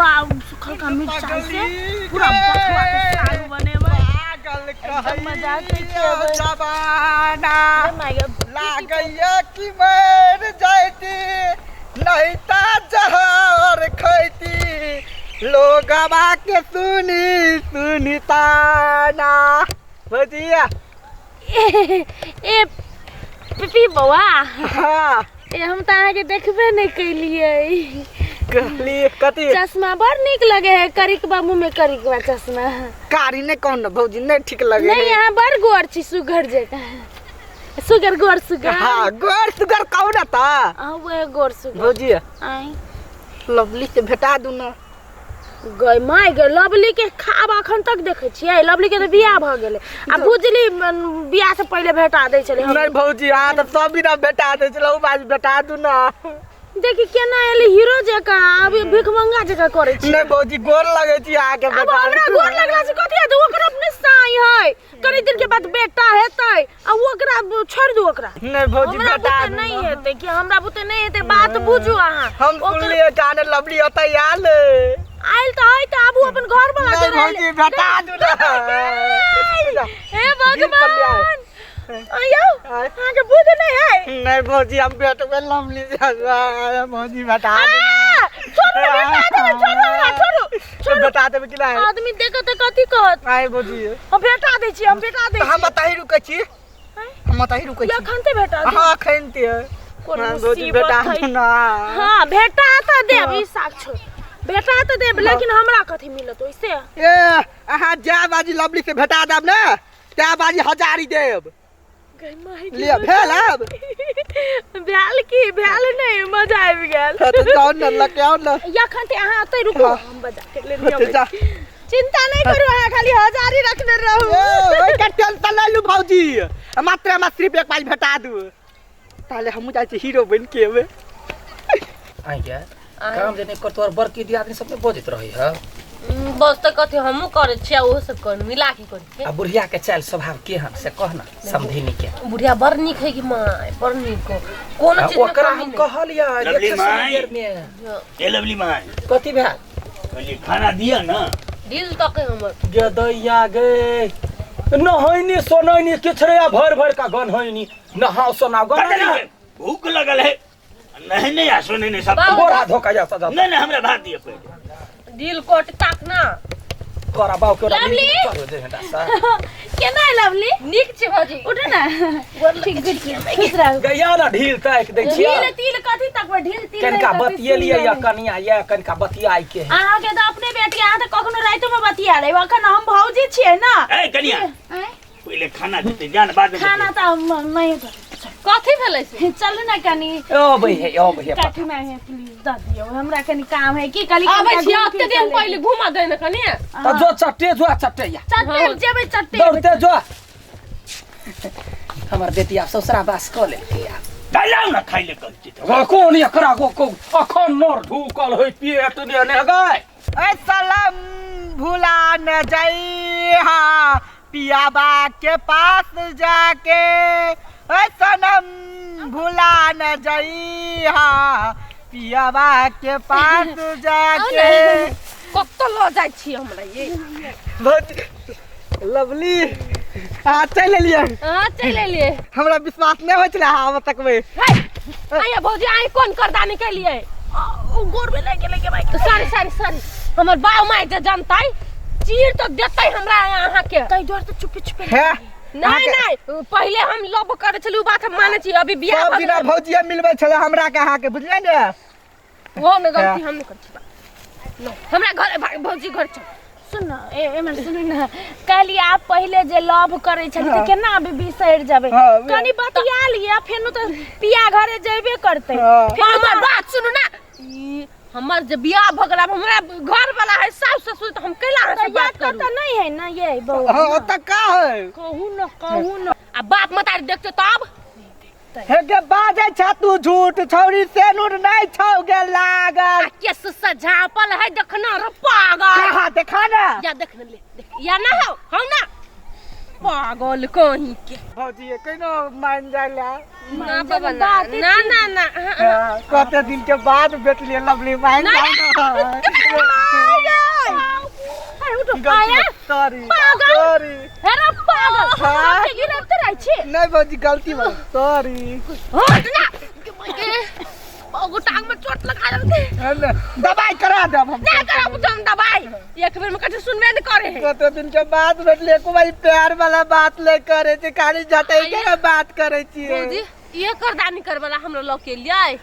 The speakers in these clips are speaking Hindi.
पूरा सुखल का मिर्चा से पूरा बथुआ के साग बनेबै पागल मजाक कहिए खेबै जमाना माय लागैया कि मर जाती नहीं ता जहर खैती लोगवा के सुनी सुनी ताना बुझिया ए पिपी बौआ हाँ ए हम त अहाँ के देखबे नहीं कैलिए कहली कथी चश्मा बड़ निक लगे है करिकबा मुंह में करिकबा चश्मा कारी ने कौन भौजी नहीं ठीक लगे नहीं यहाँ बड़ गोर छी सुगर जका सुगर गोर सुगर हाँ गोर सुगर कौन था वो गोर सुगर भौजी आई लवली से भेटा दू ना गई माय गे लवली के खाब अखन तक देखे छियै लवली के तो बियाह भ गेलै आ बुझली बियाह से पहले भेटा दै छलै नहीं भौजी आ तो सब बिना भेटा दे चलो बाज भेटा दू ना देखी केना एली हीरो जका अभी भिखमंगा जका करे छी नहीं भौजी गोर लगे छी आके अब हमरा गोर लगला से कथि है ओकरा अपने साई है कनी दिन के बाद बेटा हेतै आ ओकरा छोड़ दू ओकरा नहीं भौजी हमरा भेटा बुते नहीं हेतै कि हमरा बुते नहीं हेतै बात बुझू अहाँ हम सुनलिए जाने लवली होता यार आइल त है त आबू अपन घर बना दे भौजी भेटा दू ना हे भगवान आयो आगे बुझ नहीं है नहीं भौजी हम बेटे में लवली से भौजी भेटा दू छोड़ो बता देबे कि नहीं आदमी देखत त कथि कहत आइ भौजी हम भेटा दै छी हम भेटा दै छी हम बताही रुकै छी हम बताही रुकै छी या खनते भेटा दे हां खनते भौजी भेटा दू ना हां भेटा त देब ई साग छोड़ बेटा तो देब लेकिन हमरा कथि मिलत ओइसे ए अहाँ जा बाजी लवली से भेटा देब ना त्या बाजी हजारी देब ले भेल अब भेल की भेल नहीं मजा आबि गेल तो जाओ न लकाओ न या खनते अहाँ अतै रुको हम बजा के ले लियो चिंता नहीं करू अहाँ खाली हजारी रखने रहू ओए का टेंशन ले लू भौजी मात्र सिर्फ एक बाजी भेटा दू ताले हम जाय छी हीरो बन के अब आई क्या काम जने कर तोर बड़की दी आदमी सब में बोझत रही है बस त कथि हमहु करे छिया ओहो सब कर मिला के कर आ बुढ़िया के चाल स्वभाव के हन से कहना समझेनी के बुढ़िया बड़ निक है कि माय बड़ निक कोन चीज में ओकरा कमी हम नहीं कहलिया लवली देखे माई। सुनियर में ए लवली माई कथि भा कहली खाना दिया ना दिल तक है हमर गदैया गे नहैनी सोनैनी किछड़िया भर भर का गन होइनी नहाओ सोनाओ गन भूख लगल है नहीं नहीं आसो नहीं सब गोरा धोका जा सदा नहीं नहीं हमरा भात दिया पहले दिल कोट ताक ना करा बाऊ के लवली। करो दे हटा सा केना है लवली निक छे भौजी उठो ना ठीक गुड किस रहा गया ना ढील तक दै छिया ढील तिल कथि तक में ढील तिल कनका बतियलिए या कनिया या कनका बतियाई के अहाँ के तो अपने बेटी अहाँ तो कखनो राइतो में बतिया ले अखन हम भौजी छियै ना ए कनिया पहले खाना देते जान बाद में खाना तो नहीं कथि भेलै से चलू ना कनी ओ भैया काठी में है प्लीज द दियो हमरा कनी काम है की कली आबै छिया ओते दिन पहिले घुमा दे न कनी त जो चट्टे जो चट्टे या चट्टे जेबै चट्टे दौड़ते जो हमर बेटिया ससुरा बास क ले डालाओ ना खाइ ले कल चित कोन एकरा को अखन नर ढुकल होई पेट ने ने गय ए सलाम भुला न जाइहा पियाबा के पास जाके ए सनम भुला न जाइहा पियाबा के पास जाके कत ल जाय छी हमरा ये बहुत लवली आ चल लिए हां चले ले हमरा विश्वास नहीं होय छला हम तकबे आया भौजी आई कोन करदानी के लिए गोर में लेके भाई सारी हमर बाऊ माय जे जानतै चीर तो देतै हमरा अहाँ के कई डर तो चुप चुप है नहीं पहले हम लव करे छलु बात हम माने छी अभी बियाह सब बिना भौजिया मिलबै छले हमरा के अहाँ के बुझलियै ने वो न गलती हम नहीं कर छी हमरा घर भौजी घर छ सुन ना एमन सुन ना कहली आप पहले जे लव करे छली त केना अभी बिसैर जाबे कनी बतिया लिया फेनु त पिया घरे जेबे करते फिर हमर बात सुनु ना हमर जे बियाह भ गेला हमरा घर वाला है सास ससुर त हम कैला से बात करू त नहीं है ना ये बहु हां त का है कहू न आ बाप मतारी देखते तब हे के बाजे छ तू झूठ छौरी सेनुर नहीं छौ गे लागल केस सजापल है देखना रे पागल कहां देखा ना या देख ले देख या ना हो हम ना पागल कहीं के भौजी केनो मान जाला ना बाबा ना कते दिन के बाद बेटलिए लवली मान आया? सॉरी पागल। सॉरी हेरा पागल हाँ? सबके गिरफ्त रहै छी नहीं भौजी गलती भऽ सॉरी हट ना बाबू टांग में चोट लगा देते दवाई करा देब हम ना करा हम दवाई एक बेर में कथे सुनबे न करे है कते दिन के बाद भेटले को भाई प्यार वाला बात ले करे छै खाली झटै के बात करे छी भौजी ये करदानी करवाला हमरा लोग के लिए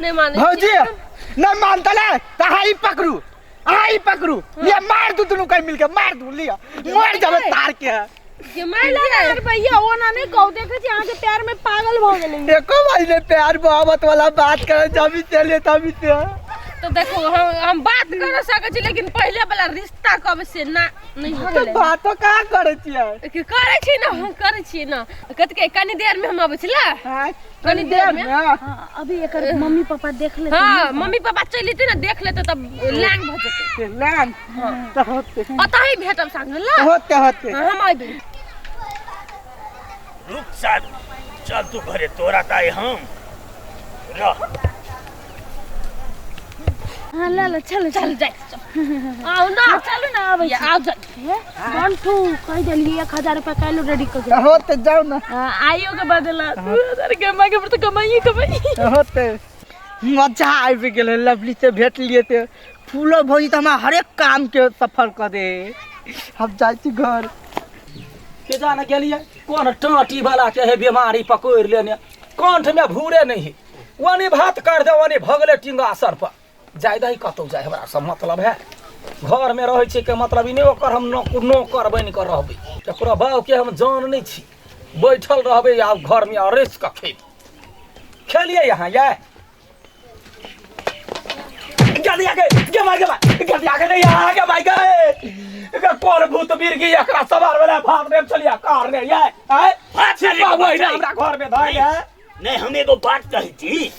नहीं माने भौजी नहीं मानता ले त हाई पकड़ू ये मार दू दुनु कहीं मिलके मार दू लिया मर जाबे तार के ये मार ले भैया ओना नहीं कहू देखे छी अहाँ के प्यार में पागल भ गेलै देखो भाई ने प्यार मोहब्बत वाला बात करे जब चले तभी से तो देखो हम बात कर सके छी लेकिन पहले वाला रिश्ता कब से ना नहीं हो तो गेलै बातो का करे छियै कि करे छी ना हम करे छी ना कत के कनी देर में हम आबै छला हां कनी देर में हां अभी एकर मम्मी पापा देख लेते हां मम्मी पापा चली थी ना देख लेते तब लैंग भ जेते लान तो होते अतही भेटब संग ला होते हम आइबे रुक साथ चल तू घरे तोरा ताई हम रह हां ला चल जाए आओ ना चलू ना आबै या आओ जल्दी मंटू कह देलिए 1000 रुपया कालो रेडी कर दे होते जाओ ना आइयो के बदला 2000 कमाई के तो कमाई होते मजा आबि गेल लवली से भेट लिए थे फूलो भौजी तो हमारा हर एक काम के सफल कर दे हम जाई छी घर के जाने गेलिए कौन टाँटी वाला के है बीमारी पकड़ लेने कंठ में भूरे नहीं वनी भात कर दे वनी भगले टिंगा सर पर जाय दही कतौ जाय हमरा सब मतलब है घर में रहे छी के मतलब ई नहीं ओकर हम नौकर बन कर रहबे एकरा बाव के हम जान नहीं छी बैठल रहबे या घर में अरेस का खेलिए यहाँ ये जल्दी आके नहीं आगे भाई गए कौन भूत बिरगी एकरा सवार वाला भाग ने चलिया कार ने ये आय बाबू इना हमरा घर में धइ है नहीं हम एगो बात कही थी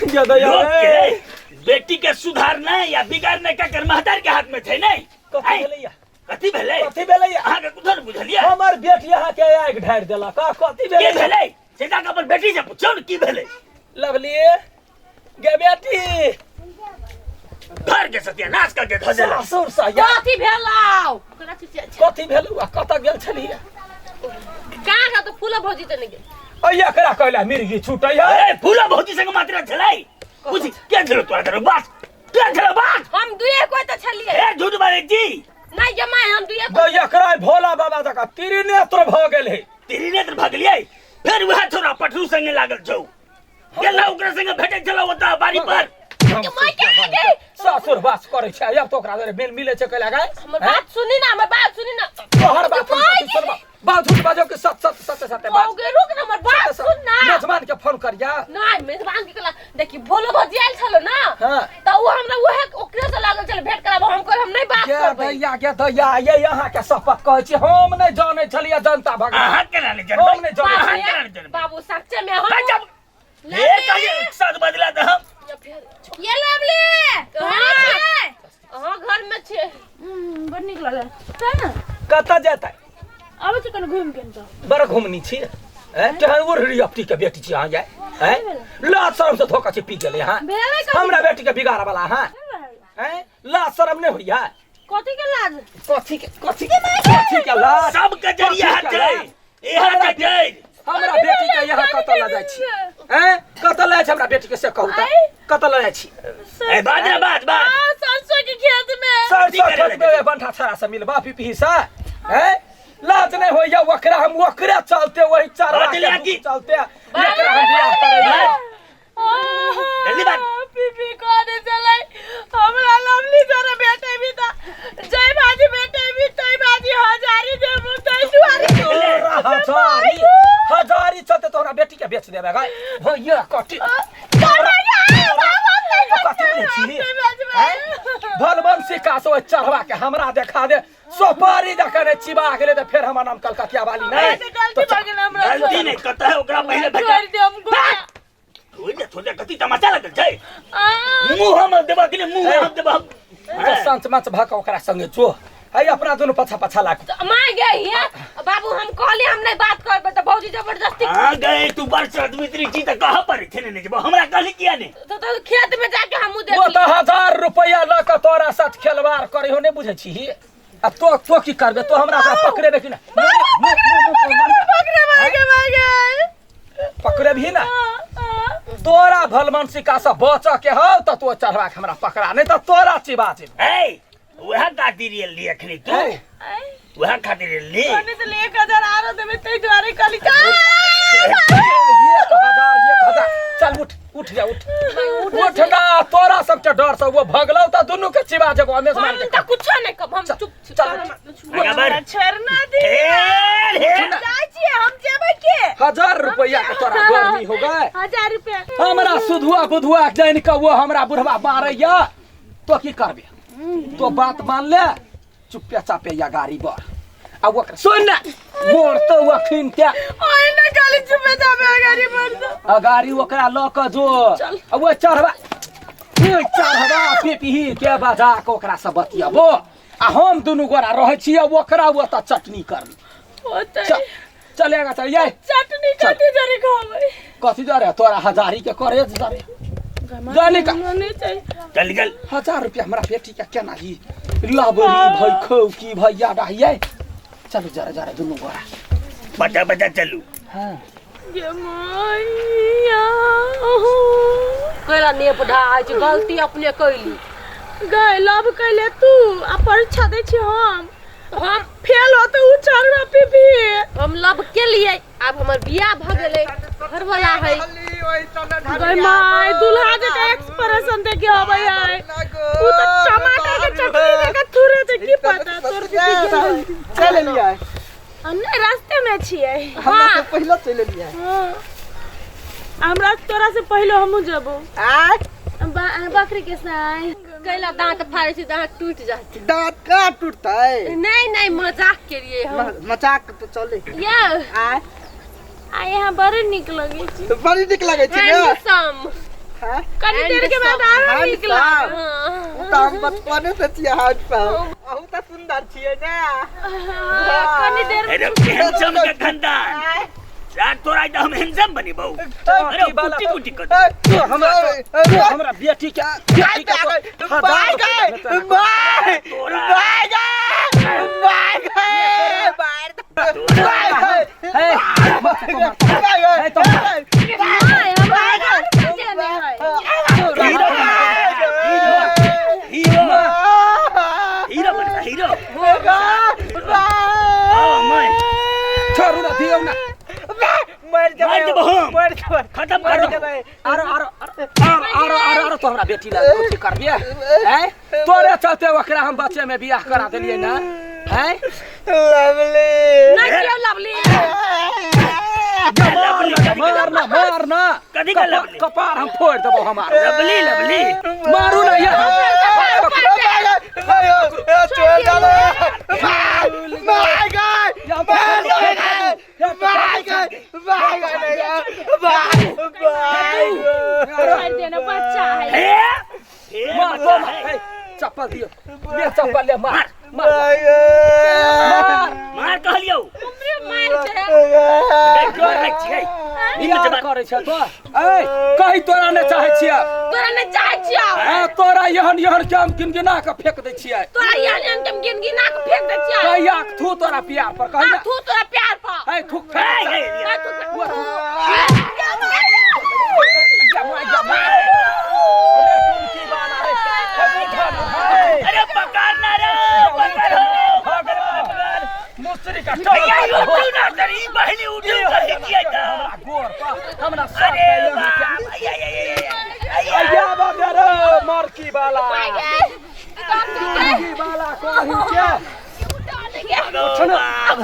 जदा लोग यार के बेटी के सुधारना या बिगाड़ने का कर महतार के हाथ में थे नहीं कथि भेलैया कथी भेलै कथि भेलैया अहाँ के कुछ बुझलिए हमर बेटी यहाँ के आग ढार देला का कथि के भेलै भेलै सीधा के अपन बेटी से पूछो न की भेलै लवली गे बेटी घर के सत्यानाश करके धऽ देला ससुर सा या कथी भेलाउ ओकरा चीज कथि भेलु कत गेल छलिए कहाँ का तो फूला भौजी त नहीं गेल अय एकरा कहला मिर्गी छूटै है ए फूला भौजी संग मात्र छलै पूछ के झलो तोरा कर बात के झलो बात हम दुए कोई त छलिए ए झूठ मारे जी नहीं जमाए हम दुए दो एकरा भोला बाबा तक त्रिनेत्र भ गेल है तेरी नेत्र भगलियै फिर वह छोरा पठरू संगे लागल छौ गेला ओकरा संगे भेटै छलो ओता बारी पर ससुर बास करे छै अब तो ओकरा मेल मिले छै कैला गए हमर बात सुनी ना हमर बात सुनी ना तोहर बात सुन बात झूठ बाजो के सच बात ओगे रुक ना हमर बात सुन ना मेजबान के फोन करिया नहीं मेजबान के कला देखी भोलो भौजी आइल छलो ना हां त वो हमरा ओहे ओकरे से लागल चल भेट कराबो हम कर हम नहीं बात करबै के दैया ये यहाँ के शपथ कहै छी हम नहीं जाने छलिए जनता भगवान अहाँ केना नहीं हम नहीं जानबै जाने अहाँ केना नहीं जानबै बाबू सच्चे में हम जब ए काजे एक साथ बदला त हम ये लवली कहां छे अहाँ घर में छे बड़ निक लागल त ना कत जेतै आबै छी कने घुम के त बड़ घुमनी छी तहन उड़री अपटी के बेटी छी अहाँ जाय लाज शरम से धोखा छी पी गेले हां भेलै कथी हमरा बेटी के बिगाड़ वाला हां लाज शरम नहीं होइया कथी के लाज कथी के लाज सब के जरिया हाथ चले ए हाथ चले हमरा बेटी के यहाँ कत ल जाय छी कत ल जाय छी हमरा बेटी के से कहू त कत ल जाय छी ए बात सरसों के खेत में सरसों खेत में बंठा छड़ा से मिलबा पीपी सा लाज नहीं होइया ओकरा हम ओकरे चलते वही चरवा के चलते एकरा हम बियाह करे जल्दी बात पीपी कोने चलै हमरा लवली जरे बेटे भी त जय भाजी बेटे भी तई भाजी हजारी देबो तई दुआरी हजारी चलते तोरा बेटी के बेच देबे गए भैया कटी भलबंसी का सो चढ़वा के हमरा देखा दे सोपारी देखने चिबा गेले त फिर हमर नाम कलकतिया वाली नहीं गलती नहीं करता है ओकरा पहले भेटा थोड़े कति तमाशा लगल छै मुंह हम देबा कि मुंह हम देबा संत मच भक ओकरा संगे जो है अपना दोनों पछा लाग मां गई है बाबू हम कहले हम नहीं बात करबे त भौजी जबरदस्ती आ गए तू बरसात मित्री छी त कहां पर थे नहीं जब हमरा कहली किया नहीं तो खेत में जाके हमू देख वो तो 1000 रुपया रुपया ल के तोरा साथ खेलवार करे हो नहीं बुझे छी अब तो की करबे तो हमरा का पकड़े बेकी ना पकड़े भी ना तोरा भलमनसिका से बच के हो तो तू चढ़वा के हमरा पकड़ा नहीं तो तोरा चिबा चिब ए वह खातिर लिए खरी तू वह खातिर ले मैंने तो 1000 आरो देबे तै द्वारे कली का 1000 चल उठ जा उठ ना तोरा सबके डर से वो भगलौ त दुनु के चिबा जब हमें मार हम त कुछ नहीं कब हम चुप बराबर छोड़ना दे जाई छी हम जेबै के 1000 रुपया के तोरा गर्मी हो गए 1000 रुपया हमरा सुधुआ बुधुआ जान के वो हमरा बुढ़वा मारैया तो की करबे तो बात मान ले चुप्पे चापे या गाड़ी बर आ वो सुन ना मोर तो वो खिन के ओए ना खाली चुपे जाबे गाड़ी बर दो आ गाड़ी ओकरा ल के जो आ वो चढ़वा पेपी के बजा के ओकरा से बतियाबो आ हम दुनु गोरा रहै छियै ओकरा वो त चटनी कर होतै चलेगा चल ये चटनी कथि जरे खाबै कथि जरे तोरा 1000 के करे जरे जाने का नहीं चाहिए चल गल 1000 रुपया हमरा बेटी के केना ही लाबली भई खौ की भैया रहिए चलो जरा जरा दुनु गोरा बता चलू हां ये मैया कैला ने पढ़ा आज गलती अपने कैली गए लव कैले तू आ परीक्षा दे छी हम फेल हो तो उ चढ़ना पे हम लब के लिए अब हमर बियाह भ गेलै घर वाला है गए माय दुल्हा जे एक्सप्रेशन दे के आबै है उ तो टमाटर के चटनी दे के थुरे दे की पता तोर चल लिया अन्ने रास्ते में छिए हमरा से पहले चल लिया हमरा तोरा से पहले हमहु जबो आ बकरी के साई कैला दांत फाड़े से दांत टूट जाते दांत का टूटता है नहीं मजाक के लिए हम मजाक तो चले या आ यहाँ बड़े निक लगे छी तो बड़ी निक लगे छी ना हैंडसम हां कनी देर के बाद आरो निक लगे तो हम बचपने से छिए हाथ पर अहू तो सुंदर छिए ना कनी देर अरे हैंडसम के गंदा रात तोरा तो हम हैंडसम बनी बहु अरे कुटी कुटी कर हमरा बेटी के बाय गए हीरो बन हीरो छोड़ू ना दियो ना मर जा खत्म कर दो आरो तो हमरा बेटी ला कुछ करबिए हैं तोरे चलते ओकरा हम बच्चे में बियाह करा देलिए ना हैं लवली नहीं क्यों लवली मारना कदी का लवली कपार हम फोड़ देबो हमार लवली मारू ना ये छोड़ डालो माय गॉड देना बच्चा है मार तो मार चप्पल दियो ले चप्पल ले मार मार कहलियो करे छ तो ए कहि तोरा ने चाहे छिया तोरा ने चाहे छिया हां तोरा यहन काम गिनगिना के फेक दै छियै तोरा यहाँ हम गिनगिना के फेंक दे छिया कहिया थू तोरा प्यार पर कहिया तू तोरा प्यार पर ए थूक फेक अरे पकड़ना रे पकड़ो मुस्त्री का भैया उठी ना तेरी बहनी उठी कर दिया था गोर पर हमरा सब अरे आया बाबा रे मारकी वाला मारकी वाला कहि के भगवान